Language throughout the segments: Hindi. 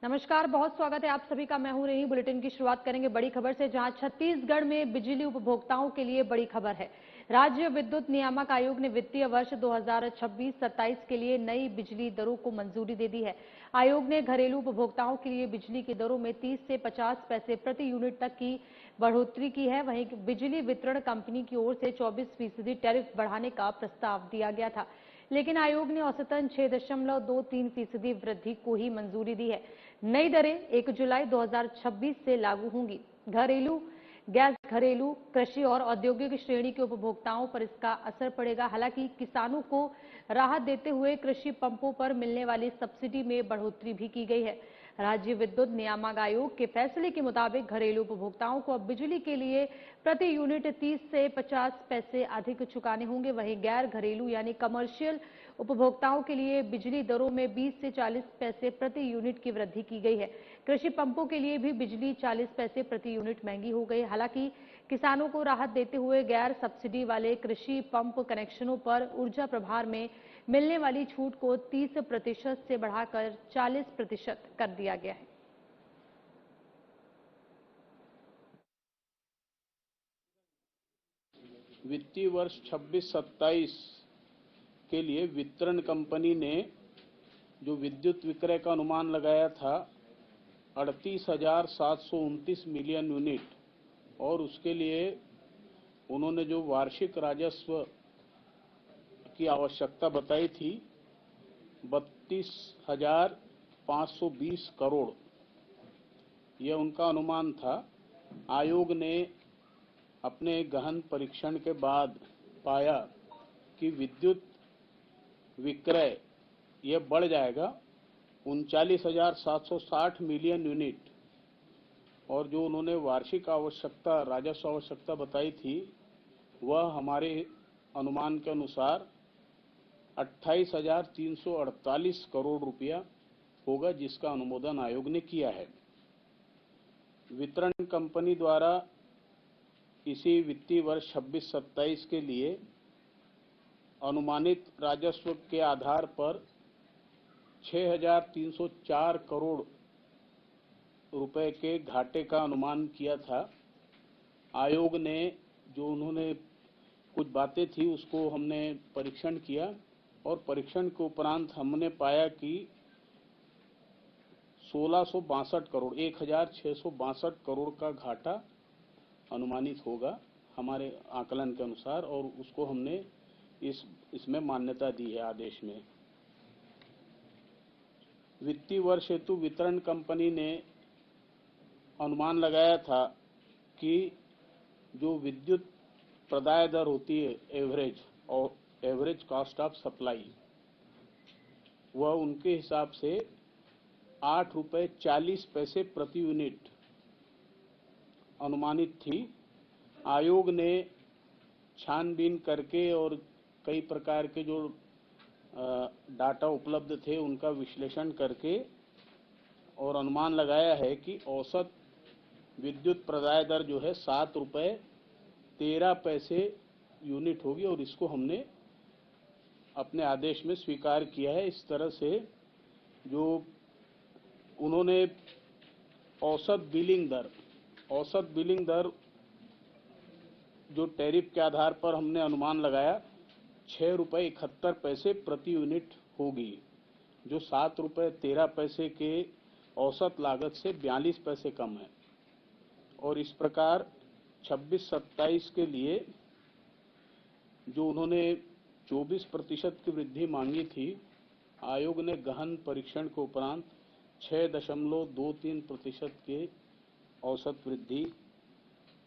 नमस्कार, बहुत स्वागत है आप सभी का। मैं हूं रही। बुलेटिन की शुरुआत करेंगे बड़ी खबर से, जहां छत्तीसगढ़ में बिजली उपभोक्ताओं के लिए बड़ी खबर है। राज्य विद्युत नियामक आयोग ने वित्तीय वर्ष 2026-27 के लिए नई बिजली दरों को मंजूरी दे दी है। आयोग ने घरेलू उपभोक्ताओं के लिए बिजली की दरों में 30 से 50 पैसे प्रति यूनिट तक की बढ़ोतरी की है। वहीं बिजली वितरण कंपनी की ओर से 24% टैरिफ बढ़ाने का प्रस्ताव दिया गया था, लेकिन आयोग ने औसतन 6.23% वृद्धि को ही मंजूरी दी है। नई दरें 1 जुलाई 2026 से लागू होंगी। घरेलू गैस, घरेलू, कृषि और औद्योगिक श्रेणी के उपभोक्ताओं पर इसका असर पड़ेगा। हालांकि किसानों को राहत देते हुए कृषि पंपों पर मिलने वाली सब्सिडी में बढ़ोतरी भी की गई है। राज्य विद्युत नियामक आयोग के फैसले के मुताबिक घरेलू उपभोक्ताओं को अब बिजली के लिए प्रति यूनिट 30 से 50 पैसे अधिक चुकाने होंगे। वहीं गैर घरेलू यानी कमर्शियल उपभोक्ताओं के लिए बिजली दरों में 20 से 40 पैसे प्रति यूनिट की वृद्धि की गई है। कृषि पंपों के लिए भी बिजली 40 पैसे प्रति यूनिट महंगी हो गई। हालांकि किसानों को राहत देते हुए गैर सब्सिडी वाले कृषि पंप कनेक्शनों पर ऊर्जा प्रभार में मिलने वाली छूट को 30% से बढ़ाकर 40% कर दिया गया है। वित्तीय वर्ष 26-27 के लिए वितरण कंपनी ने जो विद्युत विक्रय का अनुमान लगाया था 38,729 मिलियन यूनिट, और उसके लिए उन्होंने जो वार्षिक राजस्व की आवश्यकता बताई थी 32,520 करोड़, यह उनका अनुमान था। आयोग ने अपने गहन परीक्षण के बाद पाया कि विद्युत विक्रय यह बढ़ जाएगा 39,760 मिलियन यूनिट, और जो उन्होंने वार्षिक आवश्यकता, राजस्व आवश्यकता बताई थी, वह हमारे अनुमान के अनुसार 28,348 करोड़ रुपया होगा, जिसका अनुमोदन आयोग ने किया है। वितरण कंपनी द्वारा इसी वित्तीय वर्ष 26-27 के लिए अनुमानित राजस्व के आधार पर 6,304 करोड़ रुपए के घाटे का अनुमान किया था। आयोग ने जो उन्होंने कुछ बातें थी उसको हमने परीक्षण किया, और परीक्षण के उपरांत हमने पाया कि 1662 करोड़ 1,662 करोड़ का घाटा अनुमानित होगा हमारे आकलन के अनुसार, और उसको हमने इसमें मान्यता दी है आदेश में। वित्तीय वर्ष हेतु वितरण कंपनी ने अनुमान लगाया था कि जो विद्युत प्रदाय दर होती है एवरेज, और एवरेज कॉस्ट ऑफ सप्लाई, वह उनके हिसाब से 8.40 रुपए प्रति यूनिट अनुमानित थी। आयोग ने छानबीन करके और कई प्रकार के जो डाटा उपलब्ध थे उनका विश्लेषण करके और अनुमान लगाया है कि औसत विद्युत प्रदाय दर जो है 7.13 यूनिट होगी, और इसको हमने अपने आदेश में स्वीकार किया है। इस तरह से जो उन्होंने औसत बिलिंग दर जो टैरिफ के आधार पर हमने अनुमान लगाया 6.71 प्रति यूनिट होगी, जो 7.13 के औसत लागत से 42 पैसे कम है। और इस प्रकार 26-27 के लिए जो उन्होंने 24% की वृद्धि मांगी थी, आयोग ने गहन परीक्षण के उपरांत 6.23% के औसत वृद्धि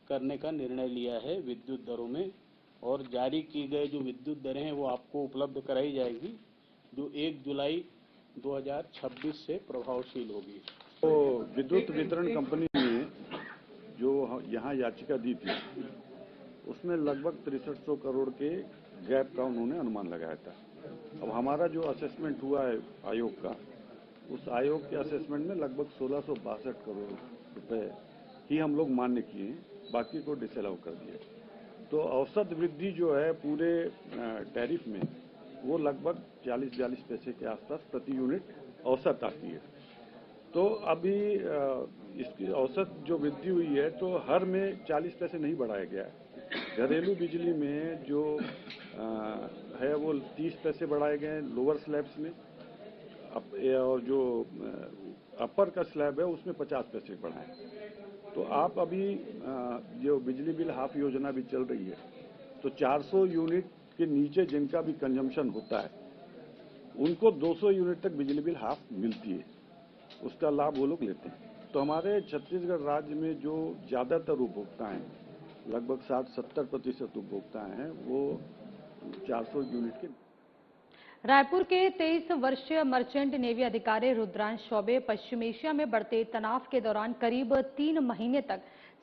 करने का निर्णय लिया है विद्युत दरों में, और जारी की गए जो विद्युत दरें हैं वो आपको उपलब्ध कराई जाएगी, जो 1 जुलाई 2026 से प्रभावशील होगी। तो विद्युत वितरण कंपनी ने जो यहाँ याचिका दी थी उसमें लगभग 6300 करोड़ के गैप का उन्होंने अनुमान लगाया था। अब हमारा जो असेसमेंट हुआ है आयोग का, उस आयोग के असेसमेंट में लगभग 1662 करोड़ रुपए ही हम लोग मान्य किए, बाकी को डिसअलाउ कर दिया। तो औसत वृद्धि जो है पूरे टैरिफ में वो लगभग 40-42 पैसे के आसपास प्रति यूनिट औसत आती है। तो अभी इसकी औसत जो वृद्धि हुई है तो हर में 40 पैसे नहीं बढ़ाया गया है। घरेलू बिजली में जो है वो 30 पैसे बढ़ाए गए हैं लोअर स्लैब्स में, और जो अपर का स्लैब है उसमें 50 पैसे बढ़ाए। तो आप अभी जो बिजली बिल हाफ योजना भी चल रही है, तो 400 यूनिट के नीचे जिनका भी कंजम्पशन होता है उनको 200 यूनिट तक बिजली बिल हाफ मिलती है, उसका लाभ वो लोग लेते हैं। तो हमारे छत्तीसगढ़ राज्य में जो ज़्यादातर उपभोक्ता हैं, लगभग 60-70% उपभोक्ता हैं, वो 400 यूनिट के। रायपुर के 23 वर्षीय मर्चेंट नेवी अधिकारी रुद्रांश चौबे पश्चिम एशिया में बढ़ते तनाव के दौरान करीब 3 महीने तक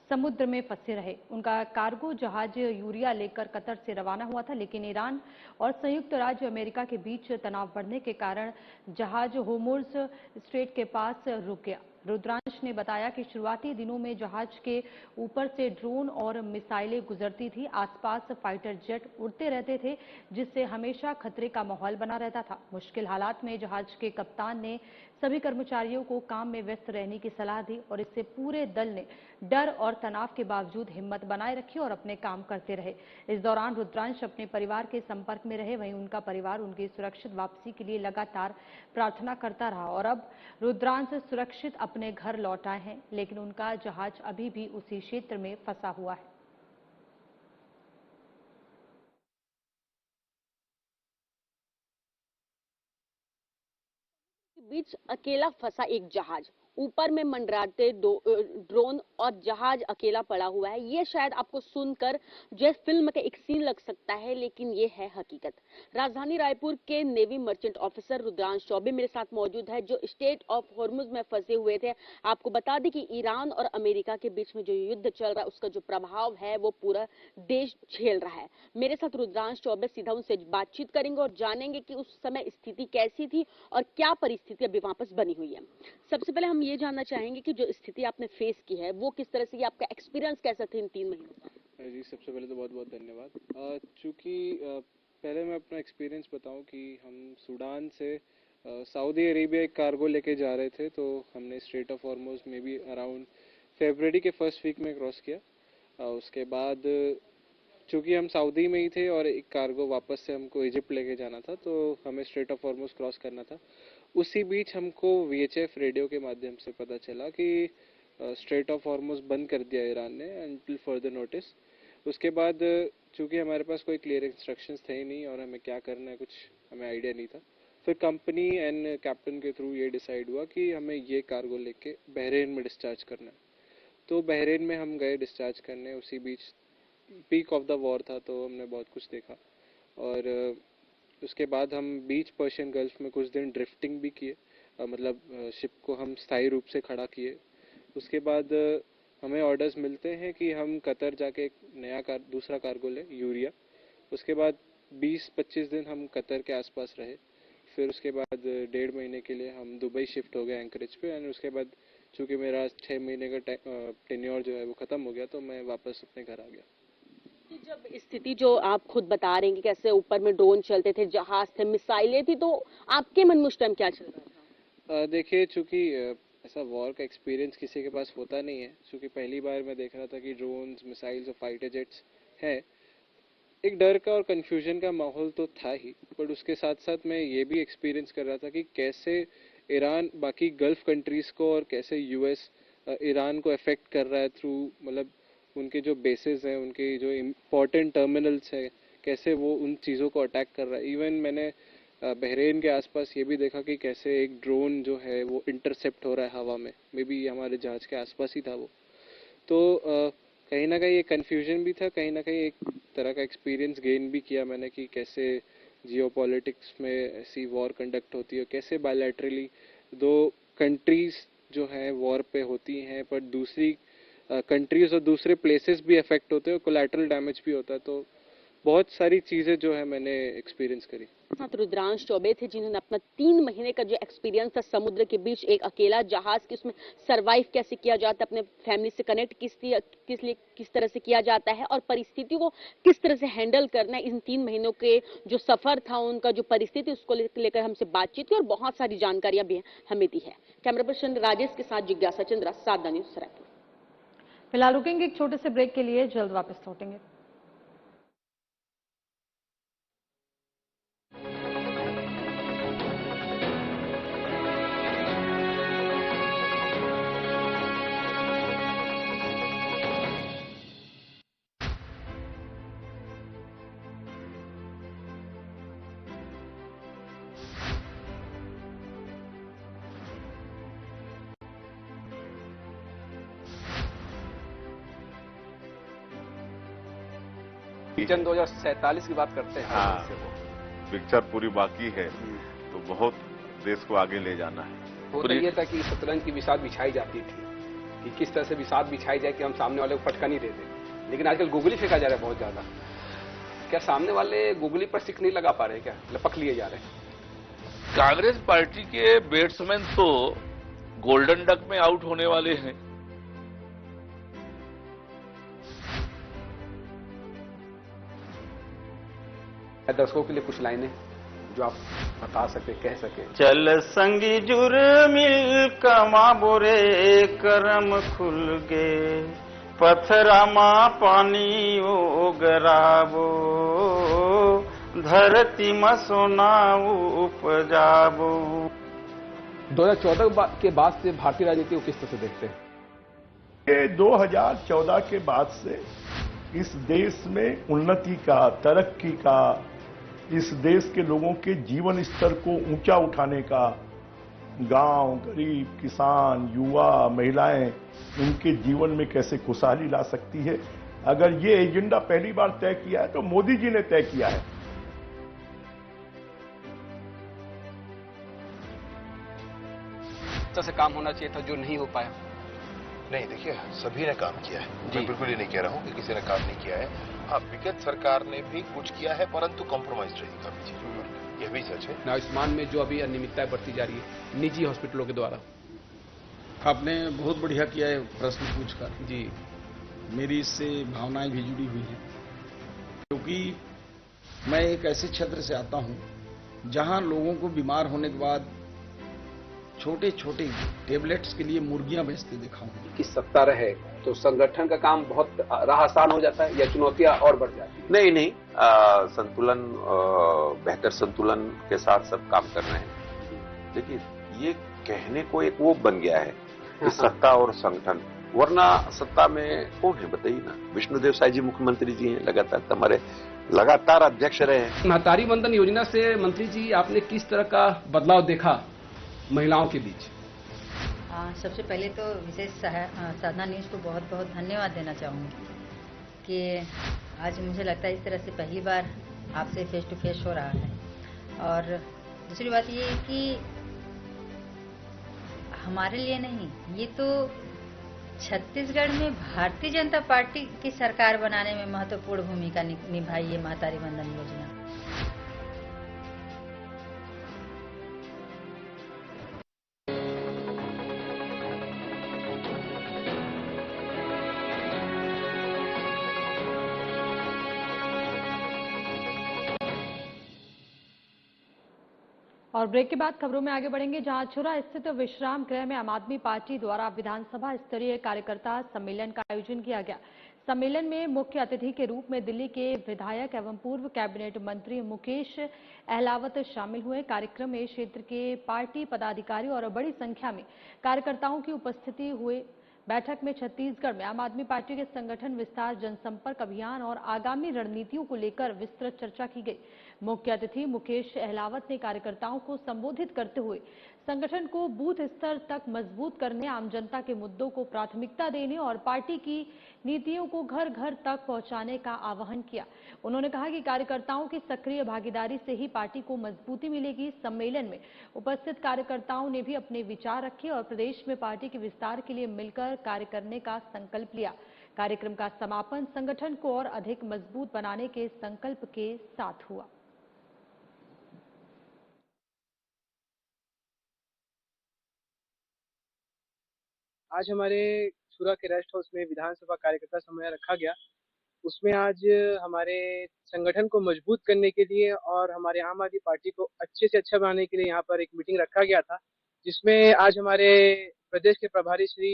समुद्र में फंसे रहे। उनका कार्गो जहाज यूरिया लेकर कतर से रवाना हुआ था, लेकिन ईरान और संयुक्त राज्य अमेरिका के बीच तनाव बढ़ने के कारण जहाज होर्मुज स्ट्रेट के पास रुक गया। रुद्रांश ने बताया कि शुरुआती दिनों में जहाज के ऊपर से ड्रोन और मिसाइलें गुजरती थी। आसपास फाइटर जेट उड़ते रहते थे, जिससे हमेशा खतरे का माहौल बना रहता था। मुश्किल हालात में जहाज के कप्तान ने सभी कर्मचारियों को काम में व्यस्त रहने की सलाह दी और इससे पूरे दल ने डर और तनाव के बावजूद हिम्मत बनाए रखी और अपने काम करते रहे। इस दौरान रुद्रांश अपने परिवार के संपर्क में रहे, वहीं उनका परिवार उनकी सुरक्षित वापसी के लिए लगातार प्रार्थना करता रहा और अब रुद्रांश सुरक्षित अपने घर लौट आए हैं, लेकिन उनका जहाज अभी भी उसी क्षेत्र में फंसा हुआ है। बीच अकेला फंसा एक जहाज, ऊपर में मंडराते ड्रोन और जहाज अकेला पड़ा हुआ है। ये शायद आपको सुनकर जो फिल्म का एक सीन लग सकता है, लेकिन ये है हकीकत। राजधानी रायपुर के navy merchant officer Rudransh Choubey मेरे साथ मौजूद है, जो स्टेट ऑफ हॉर्मुज में फंसे हुए थे। आपको बता दें कि ईरान और अमेरिका के बीच में जो युद्ध चल रहा है उसका जो प्रभाव है वो पूरा देश झेल रहा है। मेरे साथ रुद्रांश चौबे सीधा उनसे बातचीत करेंगे और जानेंगे कि उस समय स्थिति कैसी थी और क्या परिस्थिति अभी वापस बनी हुई है। सबसे पहले हम ये जानना चाहेंगे कि जो स्थिति आपने फेस की है वो किस तरह से, आपका एक्सपीरियंस कैसा था इन 3 महीनों का? जी, सबसे पहले तो बहुत बहुत धन्यवाद। चूँकि पहले मैं अपना एक्सपीरियंस बताऊं कि हम सूडान से सऊदी अरेबिया एक कार्गो लेके जा रहे थे, तो हमने स्ट्रेट ऑफ हॉर्मुज में भी अराउंड फरवरी के फर्स्ट वीक में क्रॉस किया। उसके बाद चूँकि हम सऊदी में ही थे और एक कार्गो वापस से हमको इजिप्ट लेके जाना था, तो हमें स्ट्रेट ऑफ हॉर्मुज क्रॉस करना था। उसी बीच हमको VHF रेडियो के माध्यम से पता चला कि स्ट्रेट ऑफ हॉर्मुज बंद कर दिया ईरान ने अनटिल फर्दर नोटिस। उसके बाद चूँकि हमारे पास कोई क्लियर इंस्ट्रक्शंस थे ही नहीं और हमें क्या करना है कुछ हमें आइडिया नहीं था, फिर कंपनी एंड कैप्टन के थ्रू ये डिसाइड हुआ कि हमें ये कार्गो लेके बहरीन में डिस्चार्ज करना है। तो बहरीन में हम गए डिस्चार्ज करने। उसी बीच पीक ऑफ द वॉर था, तो हमने बहुत कुछ देखा और उसके बाद हम बीच पर्शियन गल्फ में कुछ दिन ड्रिफ्टिंग भी किए, मतलब शिप को हम स्थायी रूप से खड़ा किए। उसके बाद हमें ऑर्डर्स मिलते हैं कि हम कतर जाके एक नया दूसरा कार्गो लें, यूरिया। उसके बाद 20-25 दिन हम कतर के आसपास रहे। फिर उसके बाद 1.5 महीने के लिए हम दुबई शिफ्ट हो गए एंकरेज पे। एंड उसके बाद चूँकि मेरा 6 महीने का टेन्योर जो है वो ख़त्म हो गया, तो मैं वापस अपने घर आ गया। तो जब स्थिति जो आप खुद बता रहे हैं कि कैसे ऊपर में ड्रोन चलते थे, जहाज थे, मिसाइलें थी, तो आपके मन में उस टाइम क्या चल रहा था? देखिए, चूँकि ऐसा वॉर का एक्सपीरियंस किसी के पास होता नहीं है, क्योंकि पहली बार मैं देख रहा था कि ड्रोन्स, मिसाइल्स और फाइटर जेट्स हैं। एक डर का और कंफ्यूजन का माहौल तो था ही, बट उसके साथ साथ मैं ये भी एक्सपीरियंस कर रहा था कि कैसे ईरान बाकी गल्फ कंट्रीज़ को और कैसे US ईरान को अफेक्ट कर रहा है थ्रू, मतलब उनके जो बेसेस हैं, उनके जो इम्पोर्टेंट टर्मिनल्स हैं, कैसे वो उन चीज़ों को अटैक कर रहा है। इवन मैंने बहरीन के आसपास ये भी देखा कि कैसे एक ड्रोन जो है वो इंटरसेप्ट हो रहा है हवा में, मे बी हमारे जहाज के आसपास ही था वो। तो कहीं ना कहीं एक कन्फ्यूजन भी था, कहीं ना कहीं एक तरह का एक्सपीरियंस गेन भी किया मैंने कि कैसे जियोपॉलिटिक्स में ऐसी वॉर कंडक्ट होती है, कैसे बायलैटरली दो कंट्रीज जो हैं वॉर पे होती हैं, पर दूसरी कंट्रीज और दूसरे प्लेसेस भी अफेक्ट होते हैं और कोलैटरल डैमेज भी होता है। तो बहुत सारी चीज़ें जो है मैंने एक्सपीरियंस करी। हाँ, तो रुद्रांश चौबे थे जिन्होंने अपना 3 महीने का जो एक्सपीरियंस था समुद्र के बीच एक अकेला जहाज की उसमें सरवाइव कैसे किया जाता है, अपने फैमिली से कनेक्ट किस तरह से किया जाता है और परिस्थितियों को किस तरह से हैंडल करना है, इन 3 महीनों के जो सफर था उनका जो परिस्थिति उसको लेकर हमसे बातचीत की और बहुत सारी जानकारियां भी हमें दी है। कैमरा पर्सन राजेश के साथ जिज्ञासा चंद्रा, साधना न्यूज़, रायपुर। फिलहाल रुकेंगे एक छोटे से ब्रेक के लिए, जल्द वापस लौटेंगे। विजन 2047 की बात करते हैं। हाँ, पिक्चर पूरी बाकी है, तो बहुत देश को आगे ले जाना है। होता ये था कि शतरंज की बिसात बिछाई जाती थी कि किस तरह से बिसात बिछाई जाए कि हम सामने वाले को फटका नहीं दे दें, लेकिन आजकल गुगली फेंका जा रहा है बहुत ज्यादा। क्या सामने वाले गुगली पर सिक्स नहीं लगा पा रहे, क्या लपक लिए जा रहे हैं? कांग्रेस पार्टी के बैट्समैन तो गोल्डन डक में आउट होने वाले हैं। दर्शकों के लिए कुछ लाइनें जो आप बता सके, कह सके। चल संगी जुर मिल कमा बोरे करम खुल गे, पथरा मा पानी ओ गराबो, धरती में सोना उपजाबो। 2014 के बाद से भारतीय राजनीति को किस तरह से देखते हैं? ये 2014 के बाद से इस देश में उन्नति का, तरक्की का, इस देश के लोगों के जीवन स्तर को ऊंचा उठाने का, गांव, गरीब, किसान, युवा, महिलाएं, इनके जीवन में कैसे खुशहाली ला सकती है, अगर ये एजेंडा पहली बार तय किया है तो मोदी जी ने तय किया है। से काम होना चाहिए था जो नहीं हो पाया। नहीं, देखिए सभी ने काम किया है, मैं बिल्कुल ही नहीं कह रहा हूं कि किसी ने काम नहीं किया है। हाँ, विगत सरकार ने भी कुछ किया है, परंतु कॉम्प्रोमाइज रही काफी चीजों पर, यह भी सच है। आयुष्मान में जो अभी अनियमितताएं बढ़ती जा रही है निजी हॉस्पिटलों के द्वारा। आपने बहुत बढ़िया किया है प्रश्न पूछकर जी, मेरी इससे भावनाएं भी जुड़ी हुई हैं, क्योंकि मैं एक ऐसे क्षेत्र से आता हूं जहां लोगों को बीमार होने के बाद छोटे छोटे टेबलेट्स के लिए मुर्गियां बेचते देखा हूं। कि सत्ता रहे तो संगठन का काम बहुत राह आसान हो जाता है या चुनौतियां और बढ़ जाती है? नहीं, संतुलन, बेहतर संतुलन के साथ सब काम कर रहे हैं। देखिए, ये कहने को एक वो बन गया है कि सत्ता और संगठन, वरना सत्ता में कौन है बताइए ना। विष्णुदेव साई जी मुख्यमंत्री जी हैं, लगातार अध्यक्ष रहे हैं। महतारी वंदन योजना से मंत्री जी आपने किस तरह का बदलाव देखा महिलाओं के बीच? सबसे पहले तो विशेष साधना न्यूज़ को बहुत बहुत धन्यवाद देना चाहूँगी कि आज मुझे लगता है इस तरह से पहली बार आपसे फेस टू फेस हो रहा है। और दूसरी बात ये है कि हमारे लिए नहीं, ये तो छत्तीसगढ़ में भारतीय जनता पार्टी की सरकार बनाने में महत्वपूर्ण भूमिका निभाई है महतारी वंदन योजना। और ब्रेक के बाद खबरों में आगे बढ़ेंगे, जहां छुरा स्थित विश्राम गृह में आम आदमी पार्टी द्वारा विधानसभा स्तरीय कार्यकर्ता सम्मेलन का आयोजन किया गया। सम्मेलन में मुख्य अतिथि के रूप में दिल्ली के विधायक एवं पूर्व कैबिनेट मंत्री मुकेश अहलावत शामिल हुए। कार्यक्रम में क्षेत्र के पार्टी पदाधिकारी और बड़ी संख्या में कार्यकर्ताओं की उपस्थिति हुई। बैठक में छत्तीसगढ़ में आम आदमी पार्टी के संगठन विस्तार, जनसंपर्क अभियान और आगामी रणनीतियों को लेकर विस्तृत चर्चा की गई। मुख्य अतिथि मुकेश अहलावत ने कार्यकर्ताओं को संबोधित करते हुए संगठन को बूथ स्तर तक मजबूत करने, आम जनता के मुद्दों को प्राथमिकता देने और पार्टी की नीतियों को घर घर तक पहुंचाने का आह्वान किया। उन्होंने कहा कि कार्यकर्ताओं की सक्रिय भागीदारी से ही पार्टी को मजबूती मिलेगी। सम्मेलन में उपस्थित कार्यकर्ताओं ने भी अपने विचार रखे और प्रदेश में पार्टी के विस्तार के लिए मिलकर कार्य करने का संकल्प लिया। कार्यक्रम का समापन संगठन को और अधिक मजबूत बनाने के संकल्प के साथ हुआ। आज हमारे शुरा के रेस्ट हाउस में विधानसभा कार्यकर्ता सम्मेलन रखा गया। उसमें आज हमारे संगठन को मजबूत करने के लिए और हमारे आम आदमी पार्टी को अच्छे से अच्छा बनाने के लिए यहाँ पर एक मीटिंग रखा गया था, जिसमें आज हमारे प्रदेश के प्रभारी श्री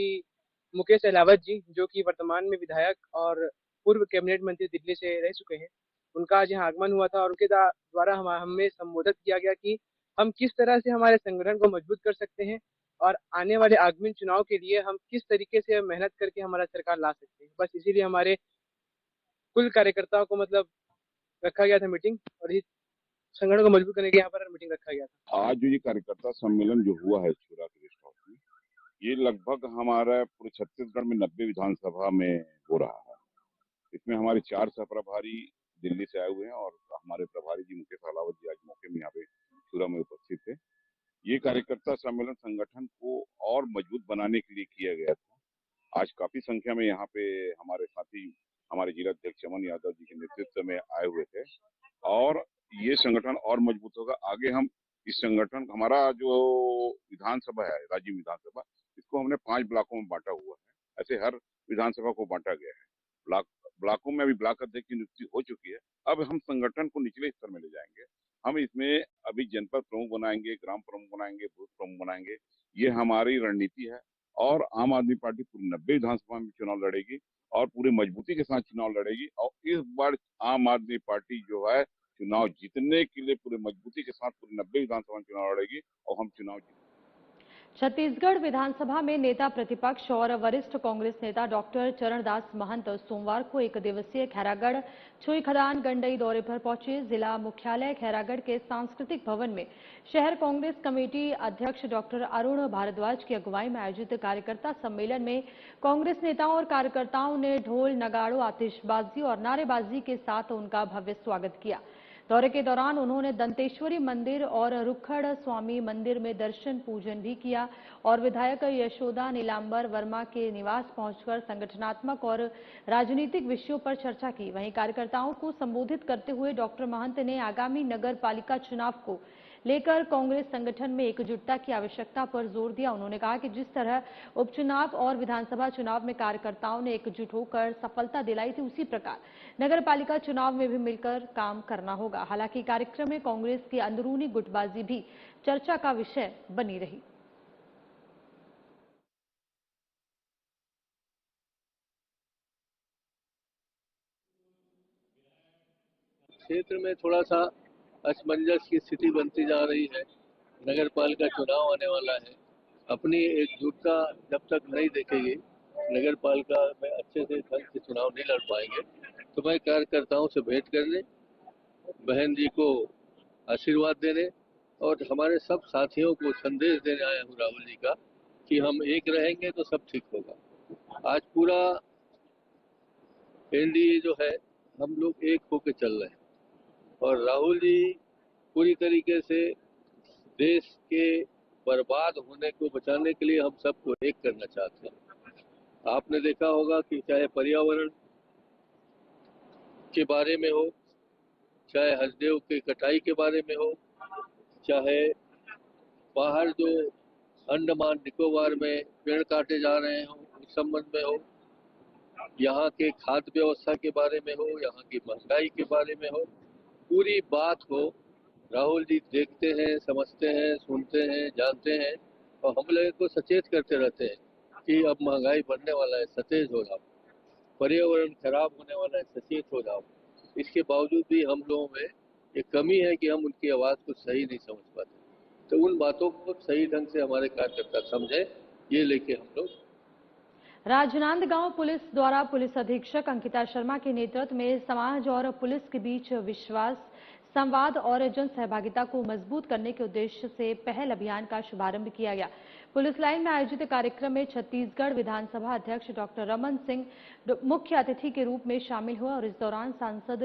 मुकेश अहलावत जी, जो कि वर्तमान में विधायक और पूर्व कैबिनेट मंत्री दिल्ली से रह चुके हैं, उनका आज यहाँ आगमन हुआ था और उनके द्वारा हमें संबोधित किया गया कि हम किस तरह से हमारे संगठन को मजबूत कर सकते हैं और आने वाले आगामी चुनाव के लिए हम किस तरीके से मेहनत करके हमारा सरकार ला सकते हैं। बस इसीलिए हमारे कुल कार्यकर्ताओं को मतलब रखा गया था मीटिंग, और इस संगठन को मजबूत करने के यहाँ पर मीटिंग रखा गया था। आज जो ये कार्यकर्ता सम्मेलन जो हुआ है शुरा के गेस्ट हाउस में, ये लगभग हमारा पूरे छत्तीसगढ़ में 90 विधानसभा में हो रहा है। इसमें हमारे 4 सह प्रभारी दिल्ली से आए हुए हैं और हमारे प्रभारी जी मुकेश अहलावत जी आज मौके में यहाँ पे शुरा में उपस्थित थे। ये कार्यकर्ता सम्मेलन संगठन को और मजबूत बनाने के लिए किया गया था। आज काफी संख्या में यहाँ पे हमारे साथी हमारे जिला अध्यक्ष चमन यादव जी के नेतृत्व में आए हुए थे और ये संगठन और मजबूत होगा। आगे हम इस संगठन, हमारा जो विधानसभा है राज्य विधानसभा, इसको हमने 5 ब्लॉकों में बांटा हुआ है। ऐसे हर विधानसभा को बांटा गया है। ब्लॉकों में अभी ब्लॉक अध्यक्ष की नियुक्ति हो चुकी है। अब हम संगठन को निचले स्तर में ले जाएंगे। हम इसमें अभी जनपद प्रमुख बनाएंगे, ग्राम प्रमुख बनाएंगे, बूथ प्रमुख बनाएंगे। ये हमारी रणनीति है और आम आदमी पार्टी पूरी 90 विधानसभा में चुनाव लड़ेगी और पूरी मजबूती के साथ चुनाव लड़ेगी। और इस बार आम आदमी पार्टी जो है चुनाव जीतने के लिए पूरी मजबूती के साथ पूरी 90 विधानसभा में चुनाव लड़ेगी और हम चुनाव जीतेंगे। छत्तीसगढ़ विधानसभा में नेता प्रतिपक्ष और वरिष्ठ कांग्रेस नेता डॉक्टर चरणदास महंत सोमवार को 1 दिवसीय खैरागढ़ छुईखदान गंडई दौरे पर पहुंचे। जिला मुख्यालय खैरागढ़ के सांस्कृतिक भवन में शहर कांग्रेस कमेटी अध्यक्ष डॉक्टर अरुण भारद्वाज की अगुवाई में आयोजित कार्यकर्ता सम्मेलन में कांग्रेस नेताओं और कार्यकर्ताओं ने ढोल, नगाड़ों, आतिशबाजी और नारेबाजी के साथ उनका भव्य स्वागत किया। दौरे के दौरान उन्होंने दंतेश्वरी मंदिर और रुखड़ स्वामी मंदिर में दर्शन पूजन भी किया और विधायक यशोदा नीलांबर वर्मा के निवास पहुंचकर संगठनात्मक और राजनीतिक विषयों पर चर्चा की। वहीं कार्यकर्ताओं को संबोधित करते हुए डॉक्टर महंत ने आगामी नगर पालिका चुनाव को लेकर कांग्रेस संगठन में एकजुटता की आवश्यकता पर जोर दिया। उन्होंने कहा कि जिस तरह उपचुनाव और विधानसभा चुनाव में कार्यकर्ताओं ने एकजुट होकर सफलता दिलाई थी, उसी प्रकार नगर पालिका चुनाव में भी मिलकर काम करना होगा। हालांकि कार्यक्रम में कांग्रेस की अंदरूनी गुटबाजी भी चर्चा का विषय बनी रही। क्षेत्र में थोड़ा सा असमंजस की स्थिति बनती जा रही है। नगर पालिका चुनाव आने वाला है। अपनी एकजुटता जब तक नहीं देखेगी, नगर पालिका में अच्छे से ढंग से चुनाव नहीं लड़ पाएंगे। तो मैं कार्यकर्ताओं से भेंट करने, बहन जी को आशीर्वाद देने और हमारे सब साथियों को संदेश देने आया हूँ राहुल जी का कि हम एक रहेंगे तो सब ठीक होगा। आज पूरा एनडीए जो है, हम लोग एक होकर चल रहे हैं और राहुल जी पूरी तरीके से देश के बर्बाद होने को बचाने के लिए हम सबको एक करना चाहते हैं। आपने देखा होगा कि चाहे पर्यावरण के बारे में हो, चाहे हसदेव के कटाई के बारे में हो, चाहे बाहर जो अंडमान निकोबार में पेड़ काटे जा रहे हो उस संबंध में हो, यहाँ के खाद्य व्यवस्था के बारे में हो, यहाँ की महंगाई के बारे में हो, पूरी बात को राहुल जी देखते हैं, समझते हैं, सुनते हैं, जानते हैं और हम लोगों को सचेत करते रहते हैं कि अब महंगाई बढ़ने वाला है, सचेत हो जाओ, पर्यावरण खराब होने वाला है, सचेत हो जाओ। इसके बावजूद भी हम लोगों में एक कमी है कि हम उनकी आवाज़ को सही नहीं समझ पाते। तो उन बातों को सही ढंग से हमारे कार्यकर्ता समझे, ये लेके हम लोग। राजनांदगांव पुलिस द्वारा पुलिस अधीक्षक अंकिता शर्मा के नेतृत्व में समाज और पुलिस के बीच विश्वास, संवाद और जन सहभागिता को मजबूत करने के उद्देश्य से पहल अभियान का शुभारंभ किया गया। पुलिस लाइन में आयोजित कार्यक्रम में छत्तीसगढ़ विधानसभा अध्यक्ष डॉक्टर रमन सिंह मुख्य अतिथि के रूप में शामिल हुए और इस दौरान सांसद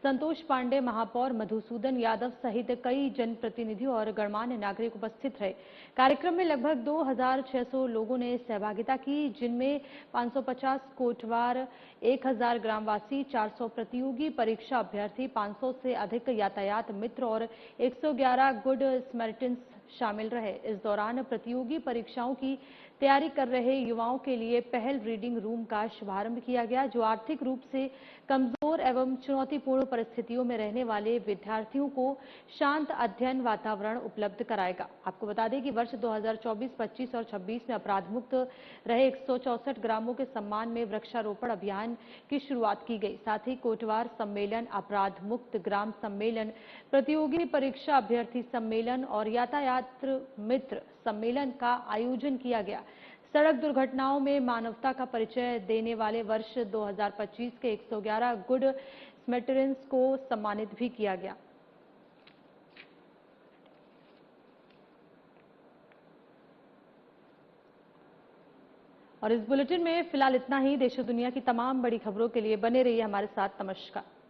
संतोष पांडे, महापौर मधुसूदन यादव सहित कई जनप्रतिनिधियों और गणमान्य नागरिक उपस्थित रहे। कार्यक्रम में लगभग 2600 लोगों ने सहभागिता की, जिनमें 550 कोटवार, 1000 ग्रामवासी, 400 प्रतियोगी परीक्षा अभ्यर्थी, 500 से अधिक यातायात मित्र और 111 गुड स्मैरिटन्स शामिल रहे। इस दौरान प्रतियोगी परीक्षाओं की तैयारी कर रहे युवाओं के लिए पहल रीडिंग रूम का शुभारंभ किया गया, जो आर्थिक रूप से कमजोर एवं चुनौतीपूर्ण परिस्थितियों में रहने वाले विद्यार्थियों को शांत अध्ययन वातावरण उपलब्ध कराएगा। आपको बता दें कि वर्ष 2024, 25 और 26 में अपराध मुक्त रहे 164 ग्रामों के सम्मान में वृक्षारोपण अभियान की शुरुआत की गई। साथ ही कोटवार सम्मेलन, अपराध मुक्त ग्राम सम्मेलन, प्रतियोगी परीक्षा अभ्यर्थी सम्मेलन और यातायात मित्र सम्मेलन का आयोजन किया गया। सड़क दुर्घटनाओं में मानवता का परिचय देने वाले वर्ष 2025 के 111 गुड स्मैरिटन्स को सम्मानित भी किया गया। और इस बुलेटिन में फिलहाल इतना ही। देश और दुनिया की तमाम बड़ी खबरों के लिए बने रहिए हमारे साथ। नमस्कार।